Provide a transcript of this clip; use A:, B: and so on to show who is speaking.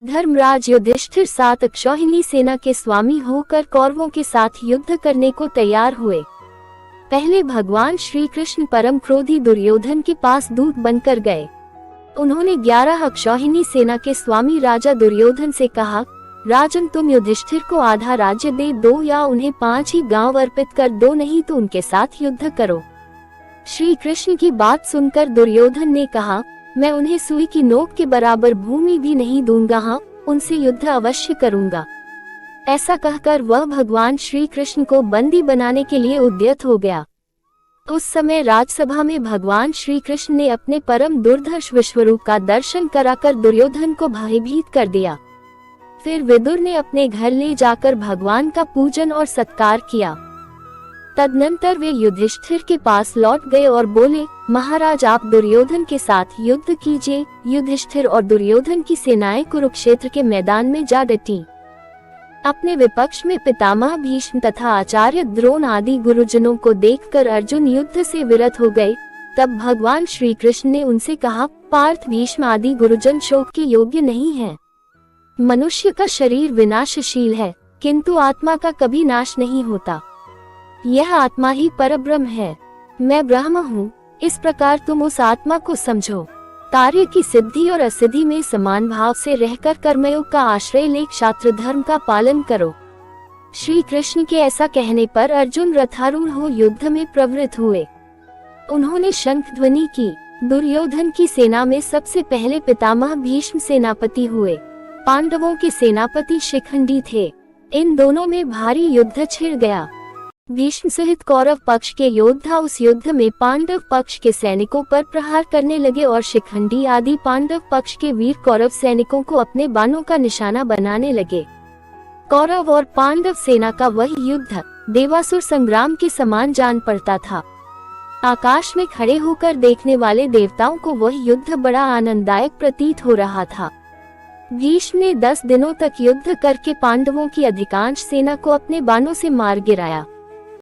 A: धर्मराज युधिष्ठिर 7 अक्षौहिणी सेना के स्वामी होकर कौरवों के साथ युद्ध करने को तैयार हुए। पहले भगवान श्री कृष्ण परम क्रोधी दुर्योधन के पास दूत बनकर गए। उन्होंने 11 अक्षौहिणी सेना के स्वामी राजा दुर्योधन से कहा, राजन तुम युधिष्ठिर को आधा राज्य दे दो या उन्हें 5 ही गांव अर्पित कर दो, नहीं तो उनके साथ युद्ध करो। श्री कृष्ण की बात सुनकर दुर्योधन ने कहा, मैं उन्हें सुई की नोक के बराबर भूमि भी नहीं दूंगा, हाँ उनसे युद्ध अवश्य करूंगा। ऐसा कहकर वह भगवान श्री कृष्ण को बंदी बनाने के लिए उद्यत हो गया। उस समय राजसभा में भगवान श्री कृष्ण ने अपने परम दुर्धर्ष विश्वरूप का दर्शन कराकर दुर्योधन को भयभीत कर दिया। फिर विदुर ने अपने घर ले जाकर भगवान का पूजन और सत्कार किया। तदनंतर वे युधिष्ठिर के पास लौट गए और बोले, महाराज आप दुर्योधन के साथ युद्ध कीजिए। युधिष्ठिर और दुर्योधन की सेनाएं कुरुक्षेत्र के मैदान में जा डटी। अपने विपक्ष में पितामह भीष्म तथा आचार्य द्रोण आदि गुरुजनों को देखकर अर्जुन युद्ध से विरत हो गए। तब भगवान श्री कृष्ण ने उनसे कहा, पार्थ भीष्म आदि गुरुजन शोक के योग्य नहीं है। मनुष्य का शरीर विनाशशील है, किंतु आत्मा का कभी नाश नहीं होता। यह आत्मा ही परब्रह्म है। मैं ब्रह्म हूँ, इस प्रकार तुम उस आत्मा को समझो। कार्य की सिद्धि और असिद्धि में समान भाव से रहकर कर्मयोग का आश्रय ले क्षात्र धर्म का पालन करो। श्री कृष्ण के ऐसा कहने पर अर्जुन रथारूढ़ हो युद्ध में प्रवृत्त हुए। उन्होंने शंख ध्वनि की। दुर्योधन की सेना में सबसे पहले पितामह भीष्म सेनापति हुए। पांडवों के सेनापति शिखंडी थे। इन दोनों में भारी युद्ध छिड़ गया। भीष्म सहित कौरव पक्ष के योद्धा उस युद्ध में पांडव पक्ष के सैनिकों पर प्रहार करने लगे और शिखंडी आदि पांडव पक्ष के वीर कौरव सैनिकों को अपने बाणों का निशाना बनाने लगे। कौरव और पांडव सेना का वह युद्ध देवासुर संग्राम के समान जान पड़ता था। आकाश में खड़े होकर देखने वाले देवताओं को वह युद्ध बड़ा आनंददायक प्रतीत हो रहा था। भीष्म ने 10 दिनों तक युद्ध करके पांडवों की अधिकांश सेना को अपने बाणों से मार गिराया।